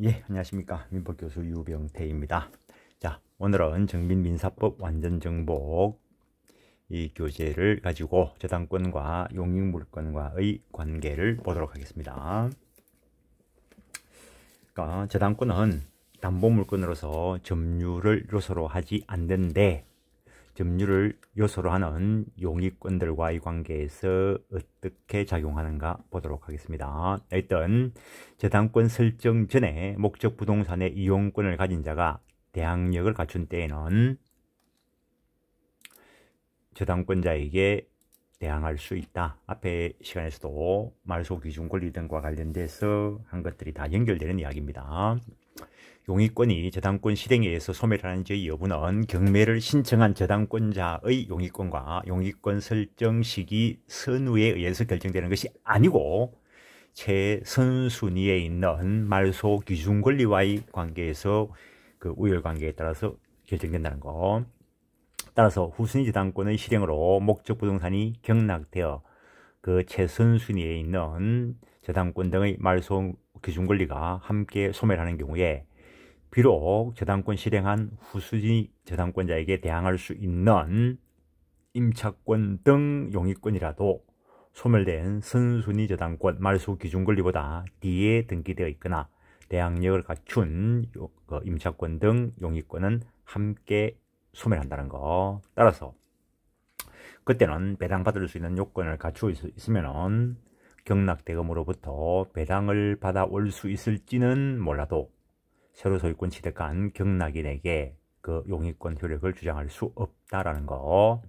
예, 안녕하십니까. 민법교수 유병태입니다. 자, 오늘은 정빈민사법 완전정복 이 교재를 가지고 저당권과 용익물권과의 관계를 보도록 하겠습니다. 그러니까 저당권은 담보물권으로서 점유를 요소로 하지 않는데 점유를 요소로 하는 용익권들과의 관계에서 어떻게 작용하는가 보도록 하겠습니다. 일단 저당권 설정 전에 목적 부동산의 이용권을 가진 자가 대항력을 갖춘 때에는 저당권자에게 대항할 수 있다. 앞에 시간에서도 말소 기준 권리 등과 관련돼서 한 것들이 다 연결되는 이야기입니다. 용익권이 저당권 실행에 의해서 소멸하는지 여부는 경매를 신청한 저당권자의 용익권과 용익권 설정 시기 선우에 의해서 결정되는 것이 아니고 최선순위에 있는 말소 기준 권리와의 관계에서 그 우열관계에 따라서 결정된다는 거. 따라서 후순위 저당권의 실행으로 목적 부동산이 경락되어 그 최선순위에 있는 저당권 등의 말소 기준 권리가 함께 소멸하는 경우에 비록 저당권 실행한 후순위 저당권자에게 대항할 수 있는 임차권 등 용익권이라도 소멸된 선순위 저당권 말소 기준 권리보다 뒤에 등기되어 있거나 대항력을 갖춘 임차권 등 용익권은 함께 소멸한다는 거. 따라서 그때는 배당받을 수 있는 요건을 갖추고 있으면 경락대금으로부터 배당을 받아올 수 있을지는 몰라도 새로 소유권 취득한 경락인에게 그 용익권 효력을 주장할 수 없다라는 거.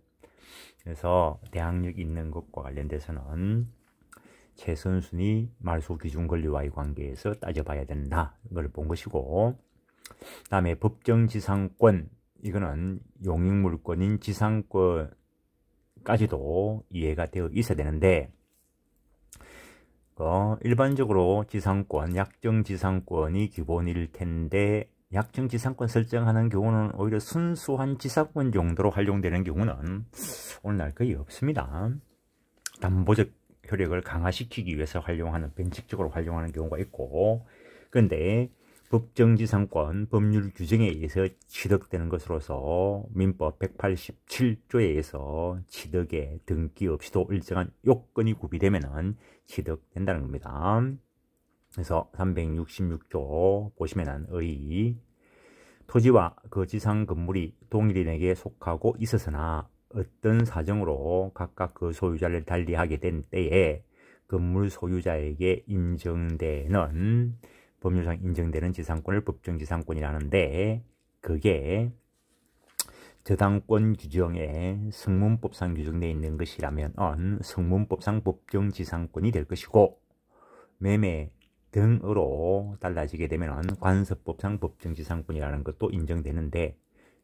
그래서 대항력이 있는 것과 관련돼서는 최선순위 말소 기준 권리와의 관계에서 따져봐야 된다. 이걸 본 것이고, 다음에 법정지상권, 이거는 용익물권인 지상권까지도 이해가 되어 있어야 되는데, 일반적으로 지상권, 약정지상권이 기본일 텐데 약정지상권 설정하는 경우는 오히려 순수한 지상권 정도로 활용되는 경우는 오늘날 거의 없습니다. 담보적 효력을 강화시키기 위해서 변칙적으로 활용하는 경우가 있고, 그런데 법정지상권 법률 규정에 의해서 취득되는 것으로서 민법 187조에 의해서 취득에 등기 없이도 일정한 요건이 구비되면 취득된다는 겁니다. 그래서 366조 보시면은 토지와 그 지상 건물이 동일인에게 속하고 있었으나 어떤 사정으로 각각 그 소유자를 달리하게 된 때에 건물 소유자에게 인정되는 법률상 인정되는 지상권을 법정지상권이라는데, 그게 저당권 규정에 성문법상 규정되어 있는 것이라면 성문법상 법정지상권이 될 것이고, 매매 등으로 달라지게 되면 관습법상 법정지상권이라는 것도 인정되는데,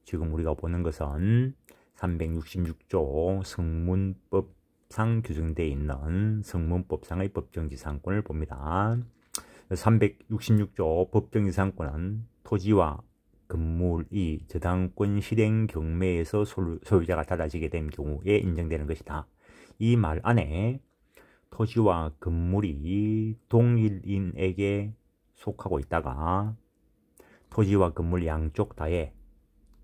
지금 우리가 보는 것은 366조 성문법상 규정되어 있는 성문법상의 법정지상권을 봅니다. 366조 법정지상권은 토지와 건물이 저당권 실행 경매에서 소유자가 달라지게 된 경우에 인정되는 것이다. 이 말 안에 토지와 건물이 동일인에게 속하고 있다가 토지와 건물 양쪽 다에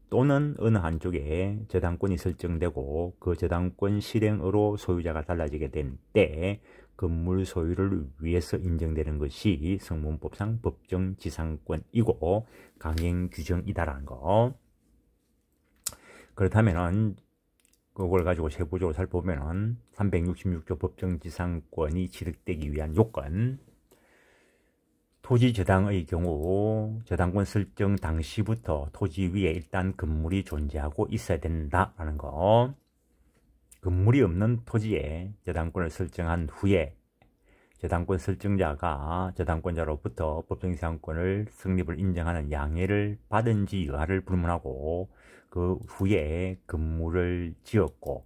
또는 어느 한쪽에 저당권이 설정되고 그 저당권 실행으로 소유자가 달라지게 된 때 건물 소유를 위해서 인정되는 것이 성문법상 법정지상권이고 강행 규정이다라는 거. 그렇다면은 그걸 가지고 세부적으로 살펴보면은 366조 법정지상권이 취득되기 위한 요건, 토지 저당의 경우 저당권 설정 당시부터 토지 위에 일단 건물이 존재하고 있어야 된다라는 거. 건물이 없는 토지에 저당권을 설정한 후에 저당권 설정자가 저당권자로부터 법정지상권을 성립을 인정하는 양해를 받은지 여하를 불문하고 그 후에 건물을 지었고,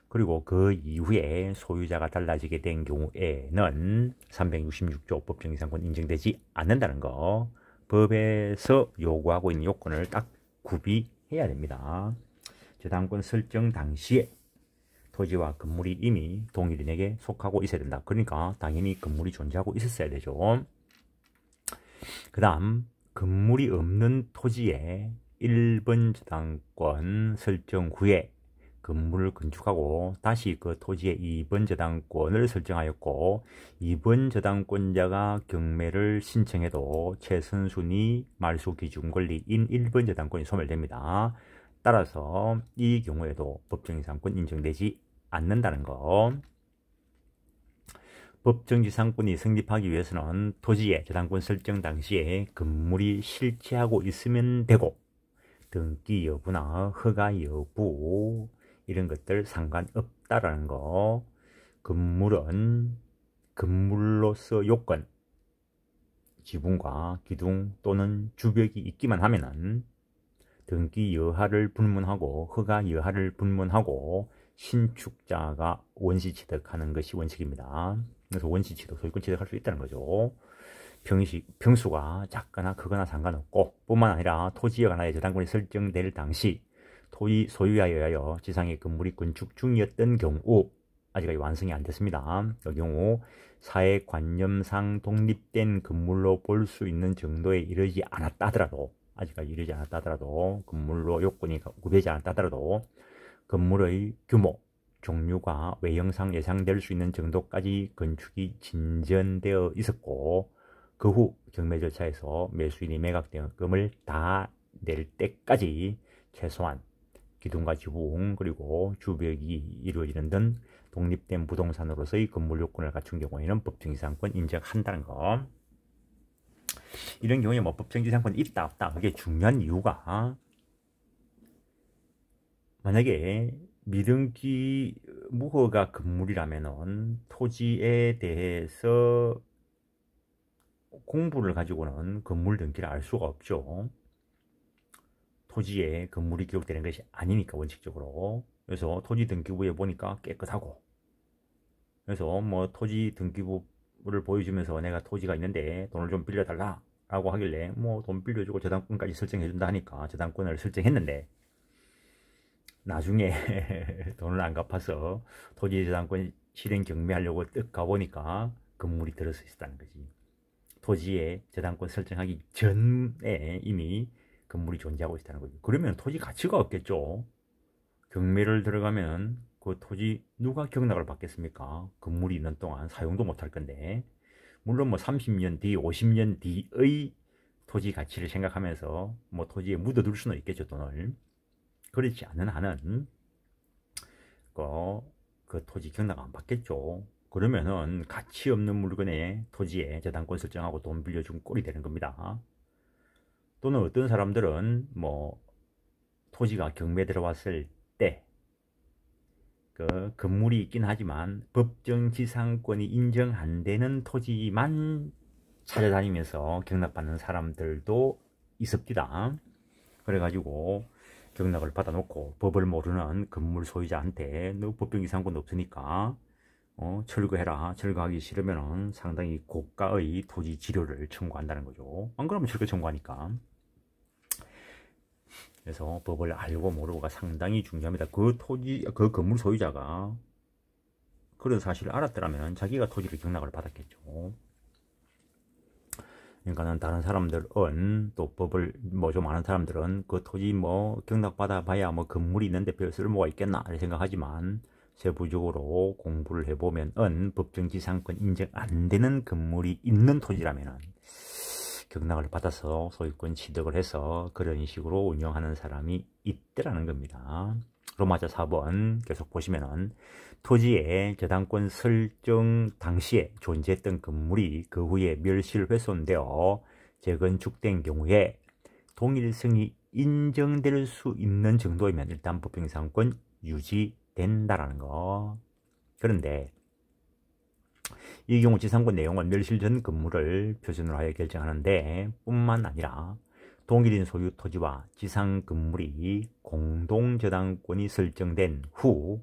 그리고 그 이후에 소유자가 달라지게 된 경우에는 366조 법정지상권 인정되지 않는다는 거. 법에서 요구하고 있는 요건을 딱 구비해야 됩니다. 저당권 설정 당시에 토지와 건물이 이미 동일인에게 속하고 있어야 된다. 그러니까 당연히 건물이 존재하고 있었어야 되죠. 그 다음 건물이 없는 토지에 1번 저당권 설정 후에 건물을 건축하고 다시 그 토지에 2번 저당권을 설정하였고 2번 저당권자가 경매를 신청해도 최선순위 말소기준권리인 1번 저당권이 소멸됩니다. 따라서 이 경우에도 법정지상권 인정되지 않는다는 거. 법정지상권이 성립하기 위해서는 토지의 저당권 설정 당시에 건물이 실체하고 있으면 되고 등기 여부나 허가 여부 이런 것들 상관없다라는 거. 건물은 건물로서 요건, 지붕과 기둥 또는 주벽이 있기만 하면은 등기 여하를 불문하고 허가 여하를 불문하고 신축자가 원시 취득하는 것이 원칙입니다. 그래서 원시 취득, 소유권 취득할 수 있다는 거죠. 평수가 작거나 크거나 상관없고 뿐만 아니라 토지에 관하여 저당권이 설정될 당시 토지 소유자에 의하여 지상의 건물이 건축 중이었던 경우 아직까지 완성이 안 됐습니다. 그 경우 사회관념상 독립된 건물로 볼 수 있는 정도에 이르지 않았다 하더라도 아직까지 이르지 않았다 하더라도 건물로 요건이 구비되지 않았다 하더라도 건물의 규모, 종류가 외형상 예상될 수 있는 정도까지 건축이 진전되어 있었고 그 후 경매 절차에서 매수인이 매각대금을 다 낼 때까지 최소한 기둥과 지붕 그리고 주벽이 이루어지는 등 독립된 부동산으로서의 건물 요건을 갖춘 경우에는 법정지상권 인정한다는 거. 이런 경우에 뭐 법정지상권 있다 없다 그게 중요한 이유가 만약에 미등기 무허가 건물이라면은 토지에 대해서 공부를 가지고는 건물 등기를 알 수가 없죠. 토지에 건물이 기록되는 것이 아니니까 원칙적으로. 그래서 토지 등기부에 보니까 깨끗하고 그래서 뭐 토지 등기부를 보여주면서 내가 토지가 있는데 돈을 좀 빌려달라 라고 하길래 뭐 돈 빌려주고 저당권까지 설정해준다 하니까 저당권을 설정했는데 나중에 돈을 안 갚아서 토지 저당권 실행 경매하려고 뜩 가보니까 건물이 들어서 있었다는 거지. 토지에 저당권 설정하기 전에 이미 건물이 존재하고 있다는 거죠. 그러면 토지 가치가 없겠죠. 경매를 들어가면 그 토지 누가 경락을 받겠습니까? 건물이 있는 동안 사용도 못할 건데 물론 뭐 30년 뒤, 50년 뒤의 토지 가치를 생각하면서 뭐 토지에 묻어둘 수는 있겠죠, 돈을. 그렇지 않은 한은 그 토지 경락 안 받겠죠. 그러면은 가치 없는 물건에 토지에 저당권 설정하고 돈 빌려준 꼴이 되는 겁니다. 또는 어떤 사람들은 뭐 토지가 경매 들어왔을 때 그 건물이 있긴 하지만 법정지상권이 인정 안 되는 토지만 찾아다니면서 경락받는 사람들도 있습니다. 그래가지고 경락을 받아놓고 법을 모르는 건물 소유자한테 너 법정지상권 없으니까 철거해라. 철거하기 싫으면 상당히 고가의 토지 지료를 청구한다는 거죠. 안 그러면 철거 청구하니까. 그래서 법을 알고 모르고가 상당히 중요합니다. 그 건물 소유자가 그런 사실을 알았더라면 자기가 토지를 경락을 받았겠죠. 그러니까는 다른 사람들은 또 법을 뭐 좀 아는 사람들은 그 토지 뭐 경락 받아봐야 뭐 건물이 있는데 별 쓸모가 있겠나 생각하지만 세부적으로 공부를 해보면 법정지상권 인정 안 되는 건물이 있는 토지라면은 경락을 받아서 소유권 취득을 해서 그런 식으로 운영하는 사람이 있더라는 겁니다. 로마자 4번 계속 보시면은 토지의 저당권 설정 당시에 존재했던 건물이 그 후에 멸실훼손되어 재건축된 경우에 동일성이 인정될 수 있는 정도이면 일단 법정지상권 유지된다라는 거. 그런데 이 경우 지상권 내용은 멸실 전 건물을 표준으로 하여 결정하는데 뿐만 아니라 동일인 소유 토지와 지상 건물이 공동 저당권이 설정된 후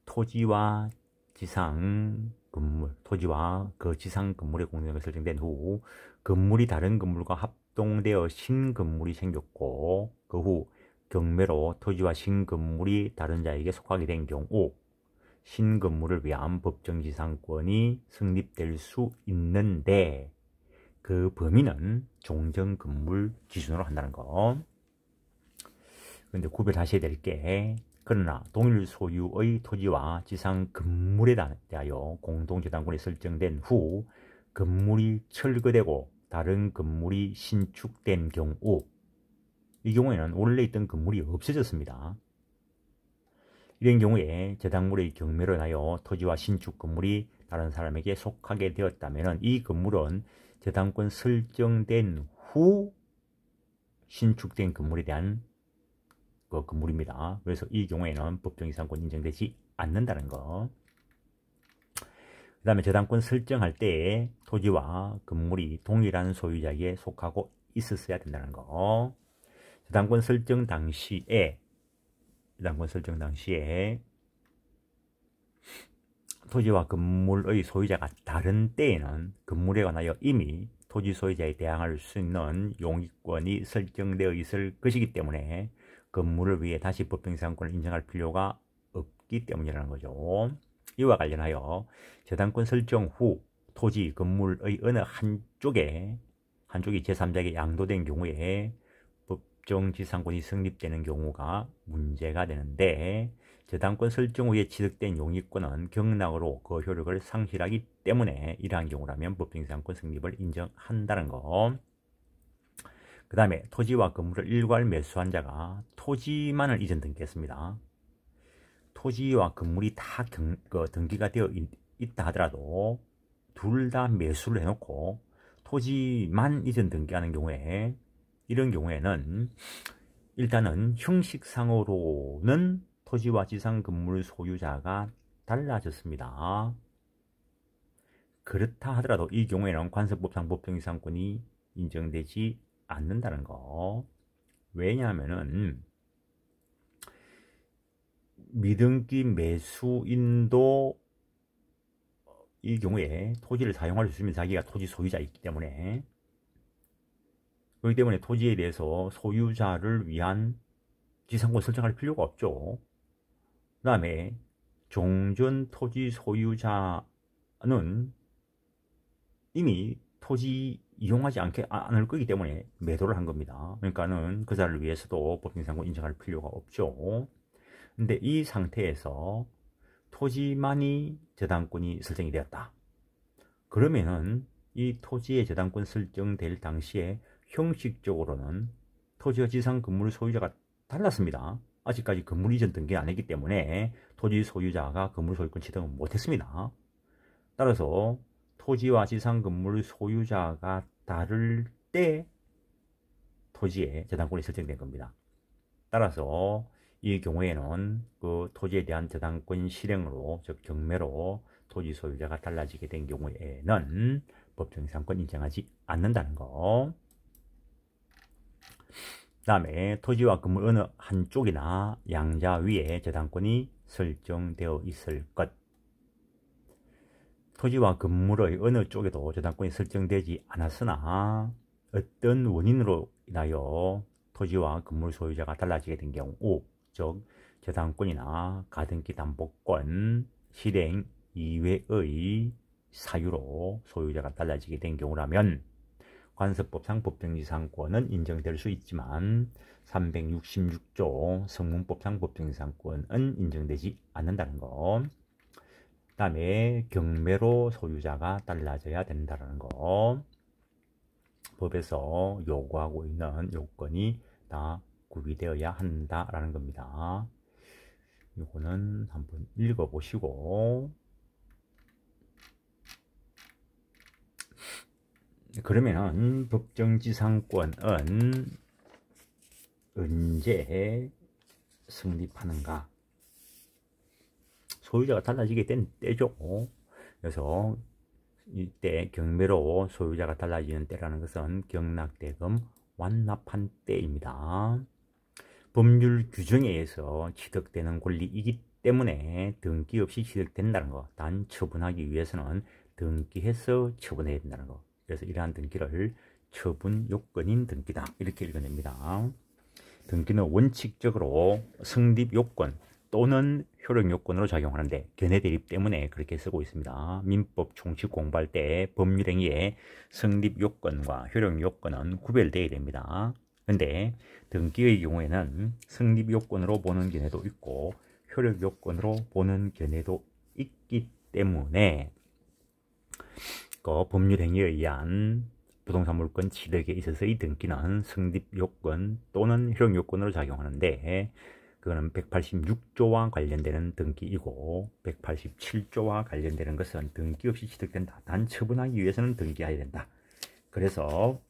토지와 지상 건물, 토지와 그 지상 건물의 공동이 설정된 후 건물이 다른 건물과 합동되어 신건물이 생겼고 그 후 경매로 토지와 신건물이 다른 자에게 속하게 된 경우 신건물을 위한 법정지상권이 성립될 수 있는데 그 범위는 종전건물 기준으로 한다는 거. 그런데 구별하셔야 될 게, 그러나 동일 소유의 토지와 지상 건물에 대하여 공동재단권이 설정된 후 건물이 철거되고 다른 건물이 신축된 경우, 이 경우에는 원래 있던 건물이 없어졌습니다. 이런 경우에 재단물의 경매로 인하여 토지와 신축 건물이 다른 사람에게 속하게 되었다면 이 건물은 재단권 설정된 후 신축된 건물에 대한 그 건물입니다. 그래서 이 경우에는 법정이상권 인정되지 않는다는 거. 그 다음에 재단권 설정할 때에 토지와 건물이 동일한 소유자에게 속하고 있었어야 된다는 거. 재단권 설정 당시에 토지와 건물의 소유자가 다른 때에는 건물에 관하여 이미 토지 소유자에 대항할 수 있는 용익권이 설정되어 있을 것이기 때문에 건물을 위해 다시 법정이상권을 인정할 필요가 없기 때문이라는 거죠. 이와 관련하여 재단권 설정 후 토지, 건물의 어느 한쪽이 제3자에게 양도된 경우에 법정지상권이 성립되는 경우가 문제가 되는데, 재단권 설정 후에 취득된 용익권은 경락으로 그 효력을 상실하기 때문에 이러한 경우라면 법정지상권 성립을 인정한다는 거. 그 다음에 토지와 건물을 일괄 매수한 자가 토지만을 이전 등기했습니다. 토지와 건물이 다 등기가 되어 있다 하더라도 둘 다 매수를 해놓고 토지만 이전 등기하는 경우에, 이런 경우에는 일단은 형식상으로는 토지와 지상 건물 소유자가 달라졌습니다. 그렇다 하더라도 이 경우에는 관세법상 법정이상권이 인정되지 않는다는 거. 왜냐하면은 미등기 매수인도 이 경우에 토지를 사용할 수 있으면 자기가 토지 소유자이기 때문에, 그렇기 때문에 토지에 대해서 소유자를 위한 지상권 설정할 필요가 없죠. 그 다음에 종전 토지 소유자는 이미 토지 이용하지 않을 거기 때문에 매도를 한 겁니다. 그러니까는 그 자를 위해서도 법정지상권 인정할 필요가 없죠. 근데 이 상태에서 토지만이 재단권이 설정이 되었다. 그러면은 이 토지의 재단권 설정될 당시에 형식적으로는 토지와 지상 건물 소유자가 달랐습니다. 아직까지 건물 이전 등기 안 했기 때문에 토지 소유자가 건물 소유권 취득을 못했습니다. 따라서 토지와 지상 건물 소유자가 다를 때 토지에 재단권이 설정된 겁니다. 따라서 이 경우에는 그 토지에 대한 재단권 실행으로, 즉 경매로 토지 소유자가 달라지게 된 경우에는 법정지상권 인정하지 않는다는 거. 그 다음에 토지와 건물 어느 한쪽이나 양자 위에 재단권이 설정되어 있을 것. 토지와 건물의 어느 쪽에도 재단권이 설정되지 않았으나 어떤 원인으로 인하여 토지와 건물 소유자가 달라지게 된 경우, 즉 재단권이나 가등기 담보권 실행 이외의 사유로 소유자가 달라지게 된 경우라면 관세법상 법정지상권은 인정될 수 있지만 366조 성문법상 법정지상권은 인정되지 않는다는 거. 그 다음에 경매로 소유자가 달라져야 된다는 거. 법에서 요구하고 있는 요건이 다 구비되어야 한다라는 겁니다. 이거는 한번 읽어보시고, 그러면은 법정지상권은 언제 성립하는가? 소유자가 달라지게 된 때죠. 그래서 이때 경매로 소유자가 달라지는 때라는 것은 경락대금 완납한 때입니다. 법률 규정에 의해서 취득되는 권리이기 때문에 등기 없이 취득된다는 것. 단 처분하기 위해서는 등기해서 처분해야 된다는 것. 그래서 이러한 등기를 처분 요건인 등기다, 이렇게 읽어냅니다. 등기는 원칙적으로 성립 요건, 또는 효력 요건으로 작용하는데 견해 대립 때문에 그렇게 쓰고 있습니다. 민법 총칙 공부할 때 법률행위의 성립 요건과 효력 요건은 구별되어야 됩니다. 근데 등기의 경우에는 성립 요건으로 보는 견해도 있고 효력 요건으로 보는 견해도 있기 때문에 그 법률행위에 의한 부동산 물권 취득에 있어서 이 등기는 성립 요건 또는 효력 요건으로 작용하는데 그거는 186조와 관련되는 등기이고 187조와 관련되는 것은 등기 없이 취득된다. 단 처분하기 위해서는 등기해야 된다. 그래서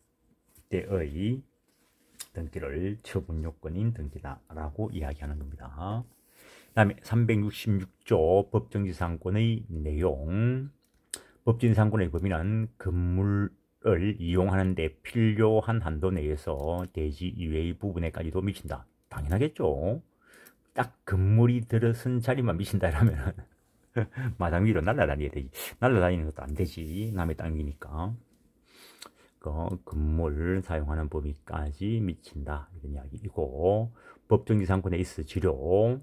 이때의 등기를 처분 요건인 등기다라고 이야기하는 겁니다. 그 다음에 366조 법정지상권의 내용. 법정지상권의 범위는 건물을 이용하는 데 필요한 한도 내에서 대지 이외의 부분에까지도 미친다. 당연하겠죠. 딱 건물이 들어선 자리만 미친다 이러면 마당 위로 날아다녀야 되지. 날아다니는 것도 안 되지. 남의 땅이니까. 그 건물 사용하는 범위까지 미친다 이런 이야기이고, 법정지상권에 있어 치료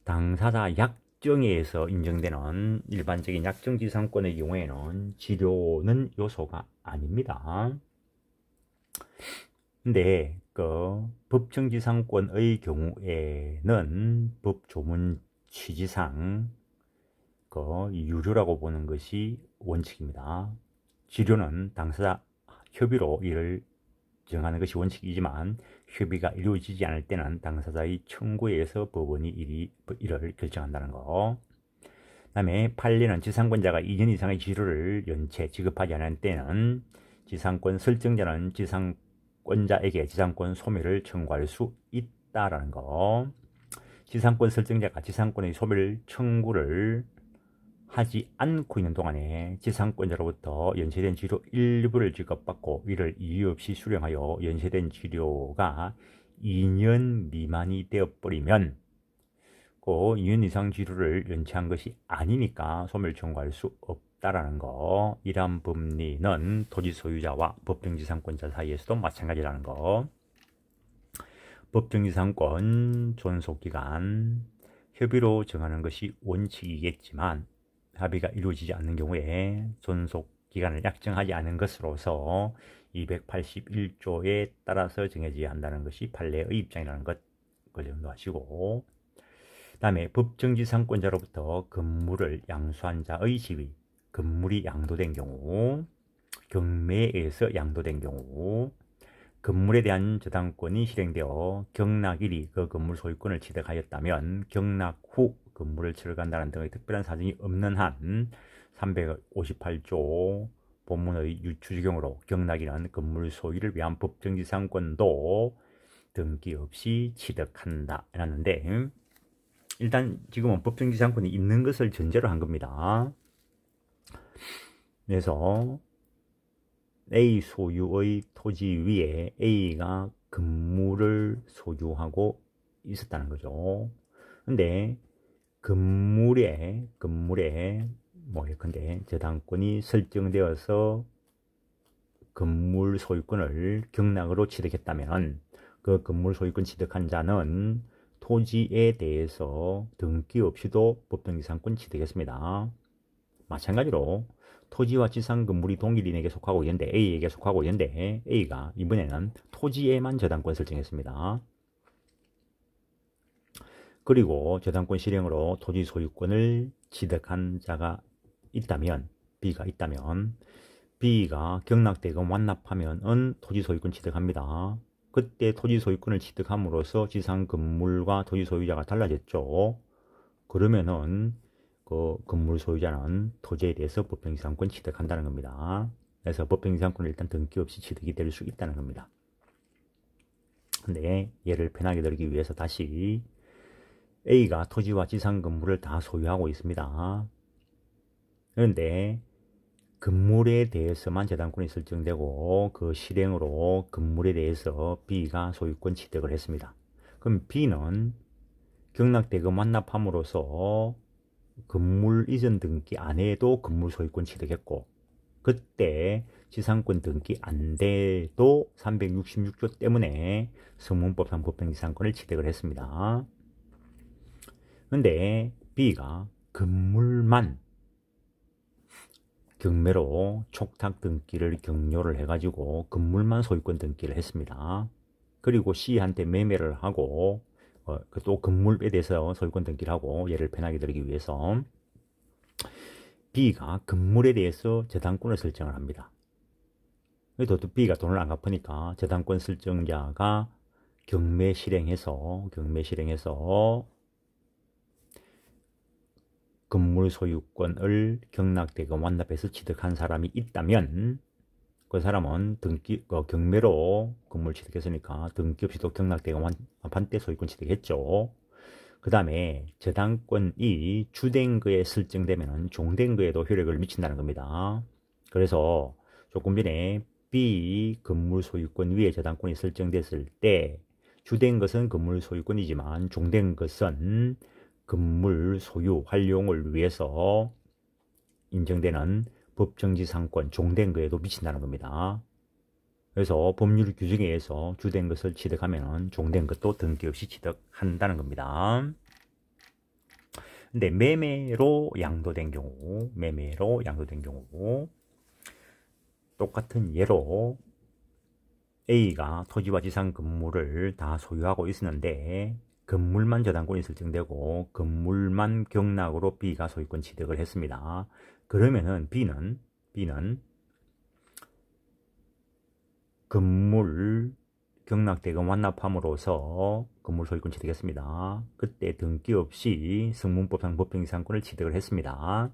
당사자 약정에서 인정되는 일반적인 약정지상권의 경우에는 지료는 요소가 아닙니다. 근데 그 법정지상권의 경우에는 법조문 취지상 그 유료라고 보는 것이 원칙입니다. 지료는 당사자 협의로 이를 정하는 것이 원칙이지만 협의가 이루어지지 않을 때는 당사자의 청구에 의해서 법원이 이를 결정한다는 거. 그 다음에 판례는 지상권자가 2년 이상의 지료를 연체 지급하지 않을 때는 지상권 설정자는 지상권자에게 지상권 소멸을 청구할 수 있다라는 거. 지상권 설정자가 지상권의 소멸 청구를 하지 않고 있는 동안에 지상권자로부터 연체된 지료 일부를 지급받고 이를 이유 없이 수령하여 연체된 지료가 2년 미만이 되어버리면 그 2년 이상 지료를 연체한 것이 아니니까 소멸 청구할 수 없다라는 거. 이러한 법리는 토지 소유자와 법정지상권자 사이에서도 마찬가지라는 거. 법정지상권 존속기간 협의로 정하는 것이 원칙이겠지만 합의가 이루어지지 않는 경우에 존속기간을 약정하지 않은 것으로서 281조에 따라서 정해져야 한다는 것이 판례의 입장이라는 것 정리하시고, 그 다음에 법정지상권자로부터 건물을 양수한 자의 지위, 건물이 양도된 경우, 경매에 의해서 양도된 경우, 건물에 대한 저당권이 실행되어 경락일이 그 건물 소유권을 취득하였다면 경락 후 건물을 철거한다는 등의 특별한 사정이 없는 한 358조 본문의 유추지경으로 경락일은 건물 소유를 위한 법정지상권도 등기 없이 취득한다 라는데, 일단 지금은 법정지상권이 있는 것을 전제로 한 겁니다. 그래서 A 소유의 토지 위에 A가 건물을 소유하고 있었다는 거죠. 근데 건물에 뭐 예컨대 저당권이 설정되어서 건물 소유권을 경락으로 취득했다면 그 건물 소유권 취득한 자는 토지에 대해서 등기 없이도 법정지상권 취득했습니다. 마찬가지로 토지와 지상 건물이 동일인에게 속하고 있는데 A에게 속하고 있는데 A가 이번에는 토지에만 저당권 설정했습니다. 그리고 저당권 실행으로 토지 소유권을 취득한 자가 있다면, B가 있다면 B가 경락대금 완납하면은 토지 소유권 취득합니다. 그때 토지 소유권을 취득함으로써 지상 건물과 토지 소유자가 달라졌죠. 그러면은 그 건물 소유자는 토지에 대해서 법정지상권 취득한다는 겁니다. 그래서 법정지상권은 일단 등기 없이 취득이 될 수 있다는 겁니다. 근데 얘를 편하게 들기 위해서 다시 A가 토지와 지상 건물을 다 소유하고 있습니다. 그런데 건물에 대해서만 저당권이 설정되고 그 실행으로 건물에 대해서 B가 소유권 취득을 했습니다. 그럼 B는 경락대금 완납함으로써 건물 이전 등기 안 해도 건물 소유권 취득했고, 그때 지상권 등기 안 돼도 366조 때문에 성문법상 법정지상권을 취득을 했습니다. 근데 B가 건물만 경매로 촉탁 등기를 격려를 해가지고 건물만 소유권 등기를 했습니다. 그리고 C한테 매매를 하고 또 건물에 대해서 소유권 등기를 하고 얘를 편하게 들기 위해서 B가 건물에 대해서 재단권을 설정을 합니다. 그래도 또 B가 돈을 안 갚으니까 재단권 설정자가 경매 실행해서 건물 소유권을 경락대금 완납해서 취득한 사람이 있다면 그 사람은 경매로 건물 취득했으니까 등기 없이도 경락대금 완납한 때 소유권 취득했죠. 그 다음에 재단권이 주된 거에 설정되면 종된 거에도 효력을 미친다는 겁니다. 그래서 조금 전에 B 건물 소유권 위에 재단권이 설정됐을 때 주된 것은 건물 소유권이지만 종된 것은 건물 소유 활용을 위해서 인정되는 법정지상권 종된 거에도 미친다는 겁니다. 그래서 법률 규정에 의해서 주된 것을 취득하면 종된 것도 등기 없이 취득한다는 겁니다. 근데 매매로 양도된 경우 똑같은 예로 A가 토지와 지상 건물을 다 소유하고 있었는데 건물만 저당권이 설정되고 건물만 경락으로 B가 소유권 취득을 했습니다. 그러면은 B는 건물 경락대금 완납함으로써 건물 소유권 취득했습니다. 그때 등기 없이 성문법상 법정지상권을 취득을 했습니다.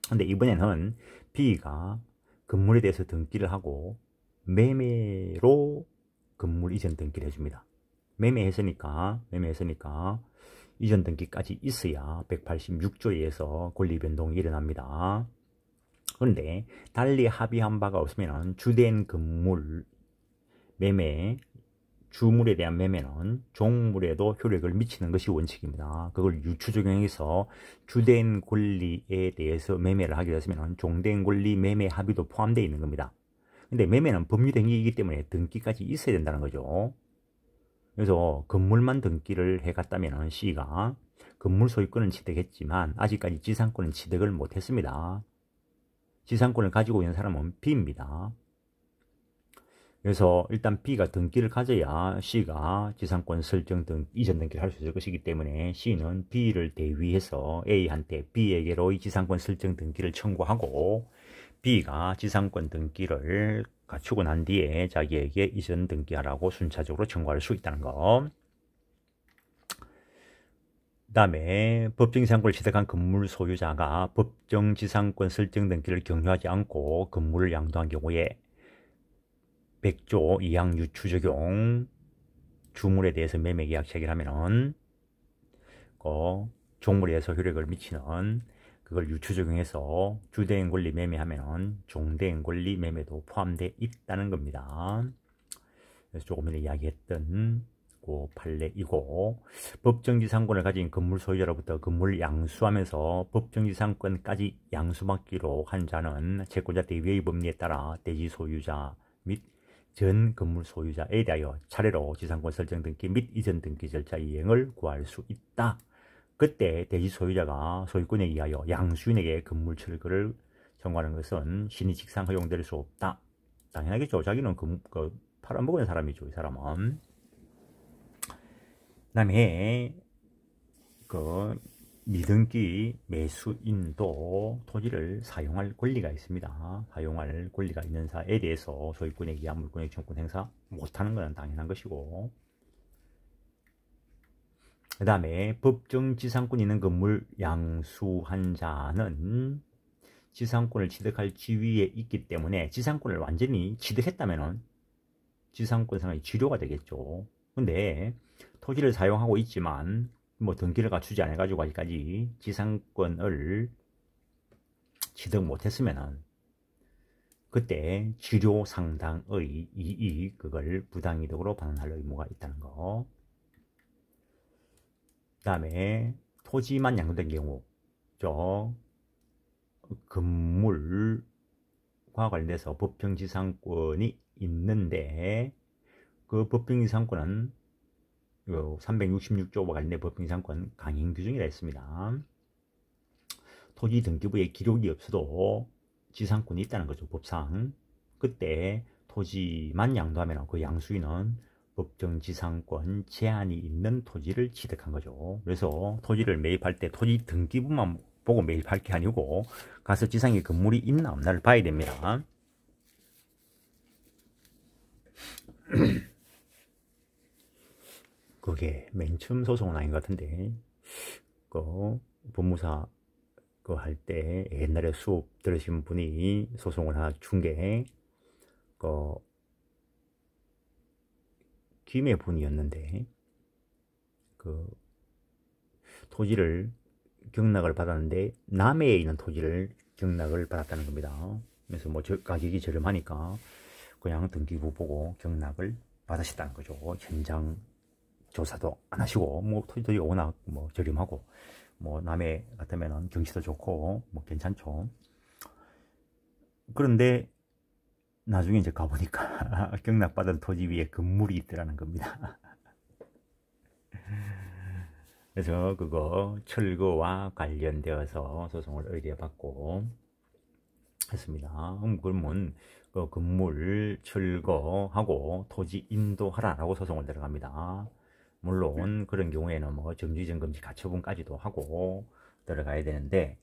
근데 이번에는 B가 건물에 대해서 등기를 하고 매매로 건물 이전 등기를 해줍니다. 매매했으니까 이전 등기까지 있어야 186조에 의해서 권리 변동이 일어납니다. 그런데 달리 합의한 바가 없으면 주된 건물 매매, 주물에 대한 매매는 종물에도 효력을 미치는 것이 원칙입니다. 그걸 유추 적용해서 주된 권리에 대해서 매매를 하게 됐으면 종된 권리 매매 합의도 포함되어 있는 겁니다. 근데 매매는 법률 행위이기 때문에 등기까지 있어야 된다는 거죠. 그래서 건물만 등기를 해갔다면 C가 건물 소유권은 취득했지만 아직까지 지상권은 취득을 못했습니다. 지상권을 가지고 있는 사람은 B입니다. 그래서 일단 B가 등기를 가져야 C가 지상권 설정 등 이전 등기를 할 수 있을 것이기 때문에 C는 B를 대위해서 A한테 B에게로의 지상권 설정 등기를 청구하고 B가 지상권 등기를 갖추고 난 뒤에 자기에게 이전 등기하라고 순차적으로 청구할 수 있다는 거. 그 다음에 법정지상권을 취득한 건물 소유자가 법정지상권 설정 등기를 격려하지 않고 건물을 양도한 경우에 100조 2항 유추 적용 주물에 대해서 매매계약 체결하면은 종물에 의해서 효력을 미치는 그걸 유추 적용해서 주된 권리 매매하면은 종된 권리 매매도 포함되어 있다는 겁니다. 그래서 조금 전에 이야기했던 그 판례이고, 법정지상권을 가진 건물 소유자로부터 건물을 양수하면서 법정지상권까지 양수받기로 한 자는 채권자 대위의 법리에 따라 대지 소유자 및 전 건물 소유자에 대하여 차례로 지상권 설정 등기 및 이전 등기 절차 이행을 구할 수 있다. 그때 대지 소유자가 소유권에 의하여 양수인에게 건물 철거를 청구하는 것은 신의칙상 허용될 수 없다. 당연하겠죠. 자기는 팔아먹은 사람이죠. 이 사람은. 그 다음에 미등기 매수인도 토지를 사용할 권리가 있습니다. 사용할 권리가 있는 사에 대해서 소유권에 의한 물권의 청구 행사 못하는 것은 당연한 것이고, 그 다음에 법정 지상권 있는 건물 양수한 자는 지상권을 취득할 지위에 있기 때문에 지상권을 완전히 취득했다면 지상권 상의 지료가 되겠죠. 근데 토지를 사용하고 있지만 등기를 갖추지 않아 가지고 아직까지 지상권을 취득 못했으면은 그때 지료 상당의 이익, 그걸 부당이득으로 반환할 의무가 있다는 거. 그 다음에 토지만 양도된 경우, 건물과 관련돼서 법정지상권이 있는데 그 법정지상권은 366조와 관련된 법정지상권 강행 규정이라 했습니다. 토지 등기부에 기록이 없어도 지상권이 있다는 거죠, 법상. 그때 토지만 양도하면 그 양수인은 법정지상권 제한이 있는 토지를 취득한 거죠. 그래서 토지를 매입할 때 토지 등기부만 보고 매입할 게 아니고 가서 지상에 건물이 있나 없나를 봐야 됩니다. 그게 맨 처음 소송은 아닌 것 같은데, 법무사 할 때 옛날에 수업 들으신 분이 소송을 하나 준 게 김해 분이었는데, 토지를 경락을 받았는데 남해에 있는 토지를 경락을 받았다는 겁니다. 그래서 뭐 가격이 저렴하니까 그냥 등기부 보고 경락을 받으셨다는 거죠. 현장 조사도 안 하시고, 뭐 토지도 워낙 뭐 저렴하고, 뭐 남해 같으면은 경치도 좋고 뭐 괜찮죠. 그런데 나중에 이제 가보니까 경락받은 토지 위에 건물이 있더라는 겁니다. 그래서 그거 철거와 관련되어서 소송을 의뢰받고 했습니다. 그러면 그 건물 철거하고 토지 인도하라라고 소송을 들어갑니다. 물론 그런 경우에는 뭐 정지점검지 가처분까지도 하고 들어가야 되는데,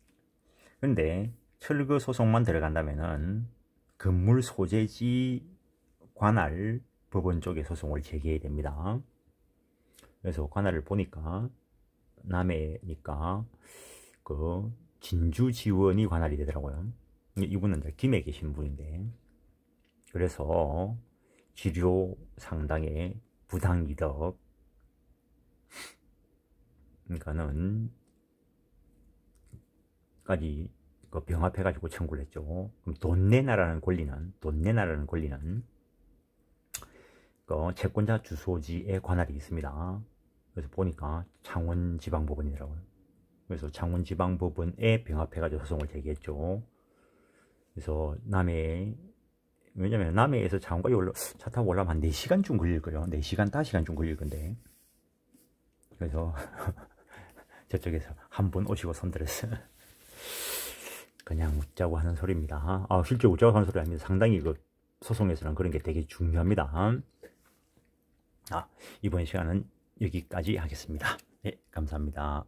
근데 철거 소송만 들어간다면은 건물 소재지 관할 법원 쪽에 소송을 제기해야 됩니다. 그래서 관할을 보니까 남해니까 그 진주지원이 관할이 되더라고요. 이분은 이제 김해 계신 분인데, 그래서 지료 상당의 부당이득, 그러니까는 까지 병합해가지고 청구를 했죠. 그럼 돈 내놔라는 권리는 채권자 주소지에 관할이 있습니다. 그래서 보니까 창원지방법원이더라고요. 그래서 창원지방법원에 병합해가지고 소송을 제기했죠. 그래서 왜냐면 남해에서 창원까지 차 타고 올라가면 한 4시간쯤 걸릴 거예요. 4시간, 5시간쯤 걸릴 건데. 그래서 저쪽에서 한 분 오시고 손들었어요. 그냥 웃자고 하는 소리입니다. 실제 웃자고 하는 소리 아닙니다. 상당히 소송에서는 그런 게 되게 중요합니다. 이번 시간은 여기까지 하겠습니다. 네, 감사합니다.